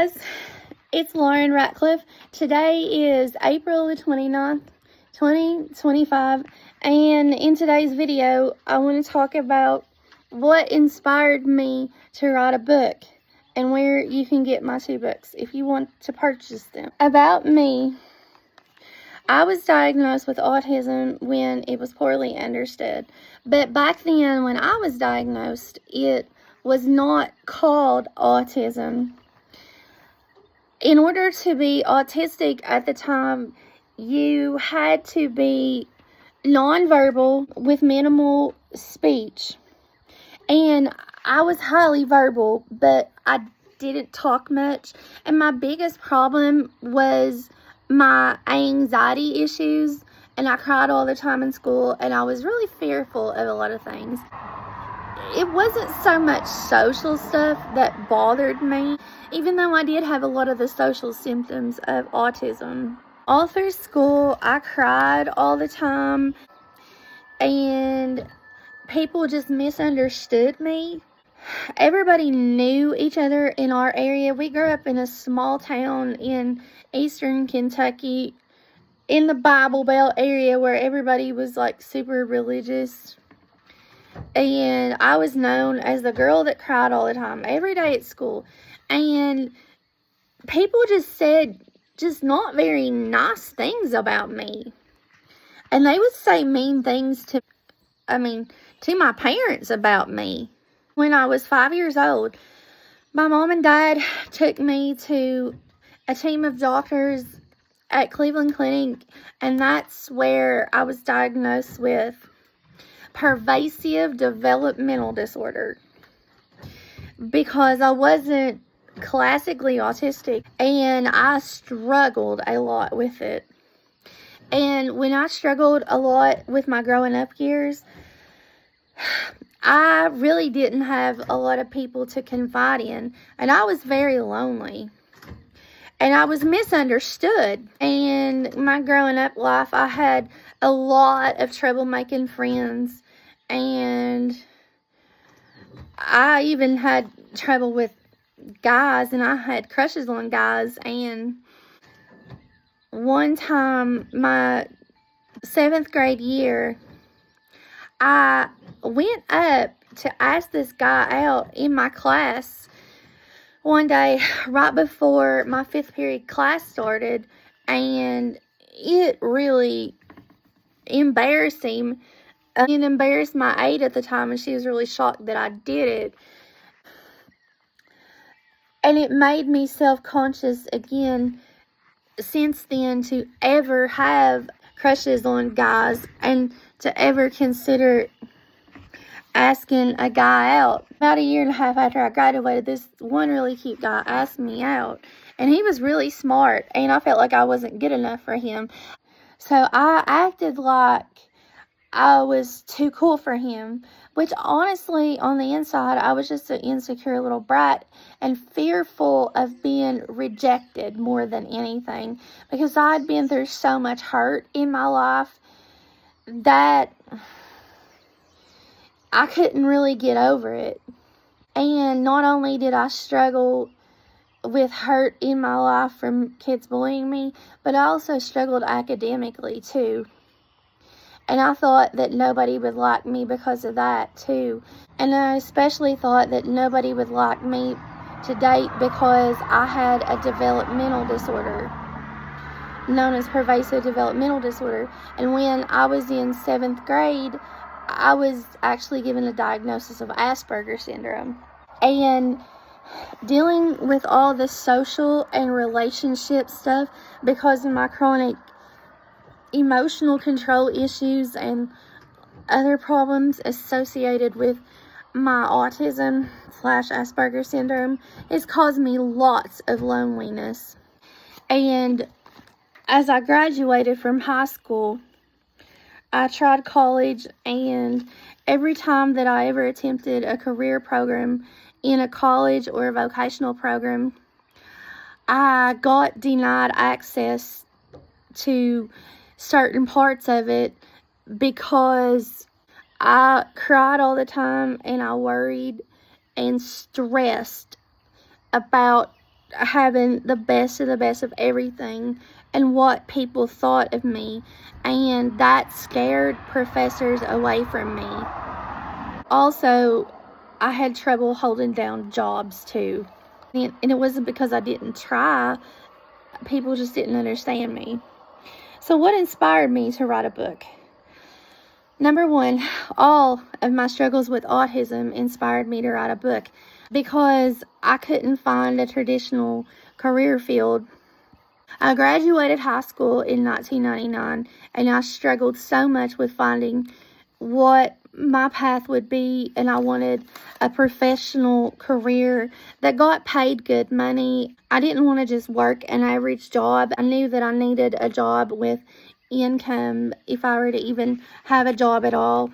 guys, it's Lauren Ratcliffe. Today is April the 29th, 2025, and in today's video, I want to talk about what inspired me to write a book and where you can get my 2 books if you want to purchase them. About me, I was diagnosed with autism when it was poorly understood, but back then when I was diagnosed, it was not called autism. In order to be autistic at the time, you had to be nonverbal with minimal speech. And I was highly verbal, but I didn't talk much. And my biggest problem was my anxiety issues. And I cried all the time in school, and I was really fearful of a lot of things. It wasn't so much social stuff that bothered me, even though I did have a lot of the social symptoms of autism. All through school, I cried all the time, and people just misunderstood me. Everybody knew each other in our area. We grew up in a small town in eastern Kentucky, in the Bible Belt area, where everybody was like super religious. And I was known as the girl that cried all the time, every day at school. And people just said just not very nice things about me. And they would say mean things to my parents about me. When I was 5 years old, my mom and dad took me to a team of doctors at Cleveland Clinic, and that's where I was diagnosed with pervasive developmental disorder, because I wasn't classically autistic and I struggled a lot with it. And when I struggled a lot with my growing up years, I really didn't have a lot of people to confide in, and I was very lonely. And I was misunderstood. And my growing up life, I had a lot of trouble making friends. And I even had trouble with guys, and I had crushes on guys. And one time, my 7th grade year, I went up to ask this guy out in my class one day right before my 5th period class started, and it really embarrassed him. It embarrassed my aide at the time, and she was really shocked that I did it. And it made me self-conscious again since then to ever have crushes on guys and to ever consider asking a guy out. About a year and a half after I graduated, this one really cute guy asked me out, and he was really smart, and I felt like I wasn't good enough for him. So I acted like I was too cool for him, which honestly, on the inside, I was just an insecure little brat and fearful of being rejected more than anything, because I'd been through so much hurt in my life that I couldn't really get over it. And not only did I struggle with hurt in my life from kids bullying me, but I also struggled academically too. And I thought that nobody would like me because of that too. And I especially thought that nobody would like me to date because I had a developmental disorder known as pervasive developmental disorder. And when I was in 7th grade, I was actually given a diagnosis of Asperger's syndrome. And dealing with all the social and relationship stuff because of my chronic emotional control issues and other problems associated with my autism / Asperger's syndrome, has caused me lots of loneliness. And as I graduated from high school, I tried college, and every time that I ever attempted a career program in a college or a vocational program, I got denied access to certain parts of it because I cried all the time, and I worried and stressed about having the best of everything and what people thought of me, and that scared professors away from me. Also, I had trouble holding down jobs too, and it wasn't because I didn't try. People just didn't understand me. So what inspired me to write a book? Number one, all of my struggles with autism inspired me to write a book because I couldn't find a traditional career field. I graduated high school in 1999, and I struggled so much with finding what my path would be, and I wanted a professional career that got paid good money. I didn't want to just work an average job. I knew that I needed a job with income if I were to even have a job at all.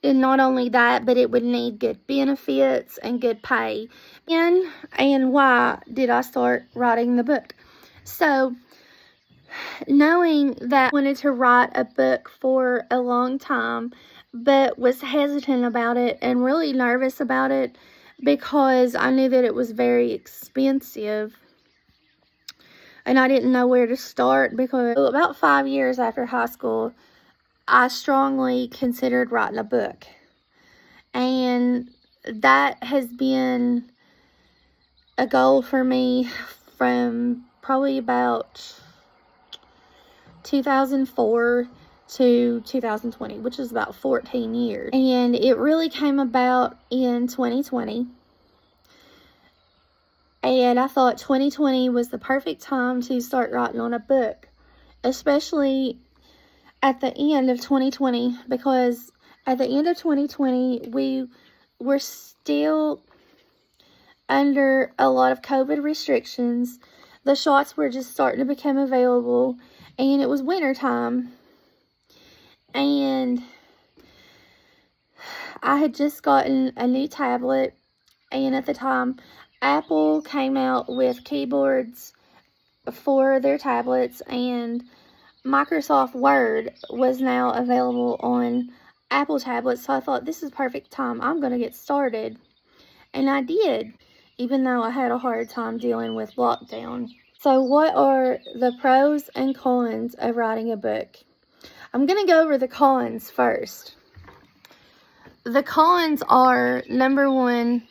And not only that, but it would need good benefits and good pay. And why did I start writing the book? So, knowing that I wanted to write a book for a long time, but was hesitant about it and really nervous about it because I knew that it was very expensive. And I didn't know where to start because about 5 years after high school, I strongly considered writing a book. And that has been a goal for me from probably about 2004 to 2020, which is about 14 years. And it really came about in 2020. And I thought 2020 was the perfect time to start writing on a book, especially at the end of 2020, because at the end of 2020, we were still under a lot of COVID restrictions. The shots were just starting to become available, and it was winter time. And I had just gotten a new tablet, and at the time, Apple came out with keyboards for their tablets, and Microsoft Word was now available on Apple tablets. So I thought, this is perfect time. I'm going to get started. And I did, even though I had a hard time dealing with lockdown. So what are the pros and cons of writing a book? I'm going to go over the cons first. The cons are, number one,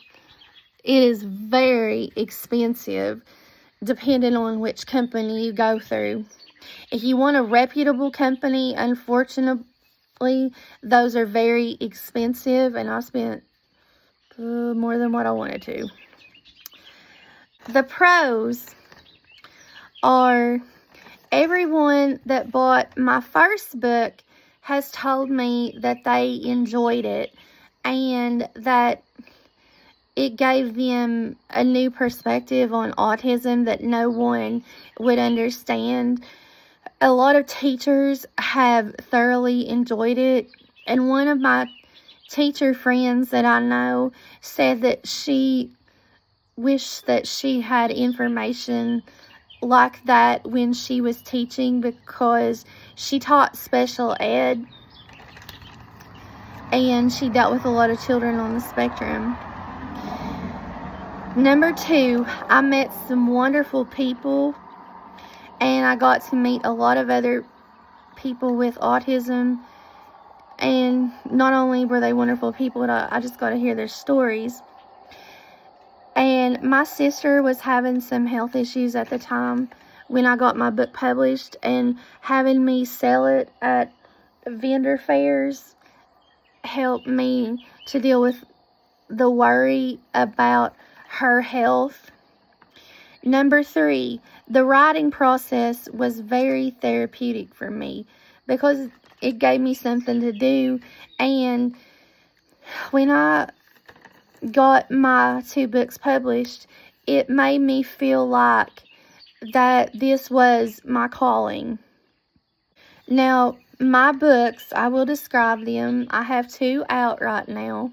it is very expensive depending on which company you go through. If you want a reputable company, unfortunately, those are very expensive, and I spent more than what I wanted to. The pros are, everyone that bought my first book has told me that they enjoyed it and that it gave them a new perspective on autism that no one would understand. A lot of teachers have thoroughly enjoyed it, and one of my teacher friends that I know said that she wished that she had information like that when she was teaching, because she taught special ed and she dealt with a lot of children on the spectrum. Number two, I met some wonderful people, and I got to meet a lot of other people with autism, and not only were they wonderful people, but I just got to hear their stories. And my sister was having some health issues at the time when I got my book published, and having me sell it at vendor fairs helped me to deal with the worry about her health. Number three, the writing process was very therapeutic for me because it gave me something to do. And when I got my 2 books published, it made me feel like that this was my calling. Now, my books, I will describe them. I have 2 out right now.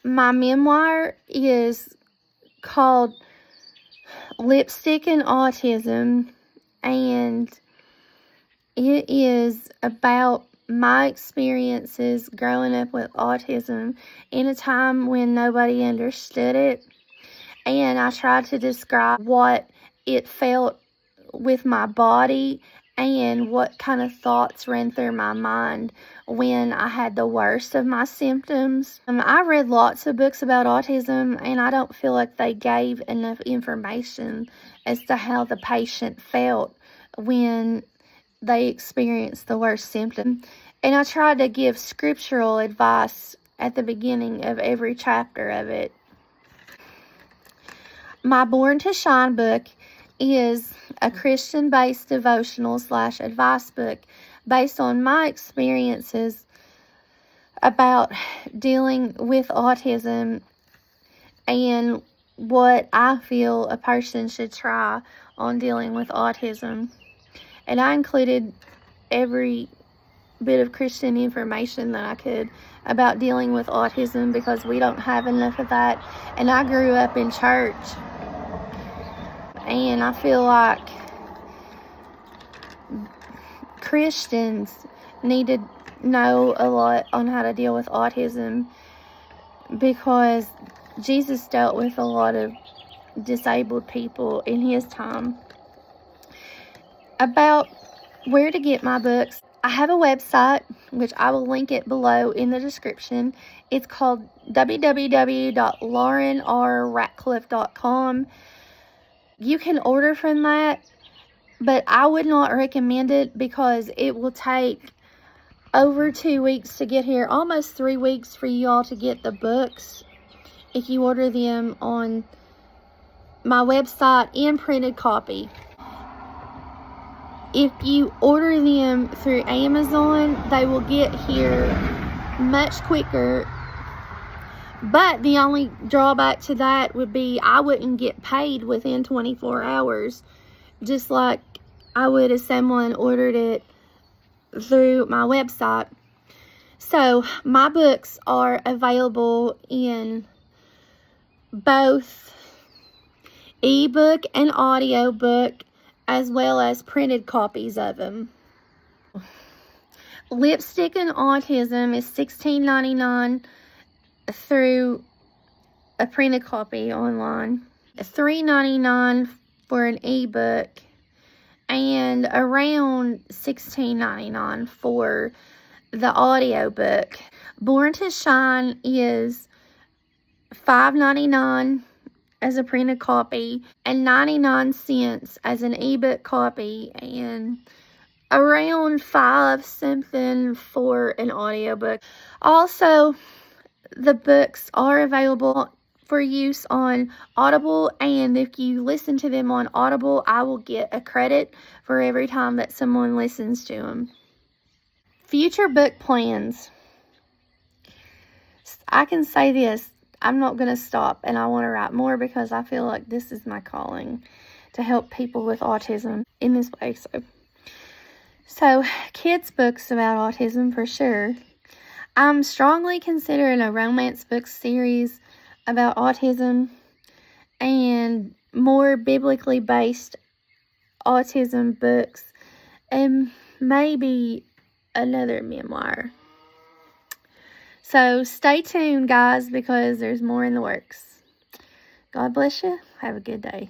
My memoir is called Lipstick and Autism, and it is about my experiences growing up with autism in a time when nobody understood it. and I tried to describe what it felt with my body and what kind of thoughts ran through my mind when I had the worst of my symptoms. I read lots of books about autism, and I don't feel like they gave enough information as to how the patient felt when they experienced the worst symptom. And I tried to give scriptural advice at the beginning of every chapter of it. My Born to Shine book is a Christian-based devotional / advice book based on my experiences about dealing with autism and what I feel a person should try on dealing with autism. And I included every bit of Christian information that I could about dealing with autism, because we don't have enough of that. And I grew up in church, and I feel like Christians need to know a lot on how to deal with autism, because Jesus dealt with a lot of disabled people in his time. About where to get my books, I have a website, which I will link it below in the description. It's called www.laurenrratcliffe.com. You can order from that, but I would not recommend it because it will take over 2 weeks to get here, almost 3 weeks for you all to get the books if you order them on my website in printed copy. If you order them through Amazon, they will get here much quicker. But the only drawback to that would be I wouldn't get paid within 24 hours, just like I would if someone ordered it through my website. So my books are available in both ebook and audiobook, as well as printed copies of them. Lipstick and Autism is $16.99 through a printed copy online, $3.99 for an ebook, and around $16.99 for the audiobook. Born to Shine is $5.99 as a printed copy and 99 cents as an ebook copy, and around $5 something for an audiobook. Also, the books are available for use on Audible, and if you listen to them on Audible, I will get a credit for every time that someone listens to them. Future book plans. I can say this, I'm not going to stop, and I want to write more because I feel like this is my calling, to help people with autism in this way. So kids books about autism for sure. I'm strongly considering a romance book series about autism and more biblically based autism books, and maybe another memoir. So stay tuned, guys, because there's more in the works. God bless you. Have a good day.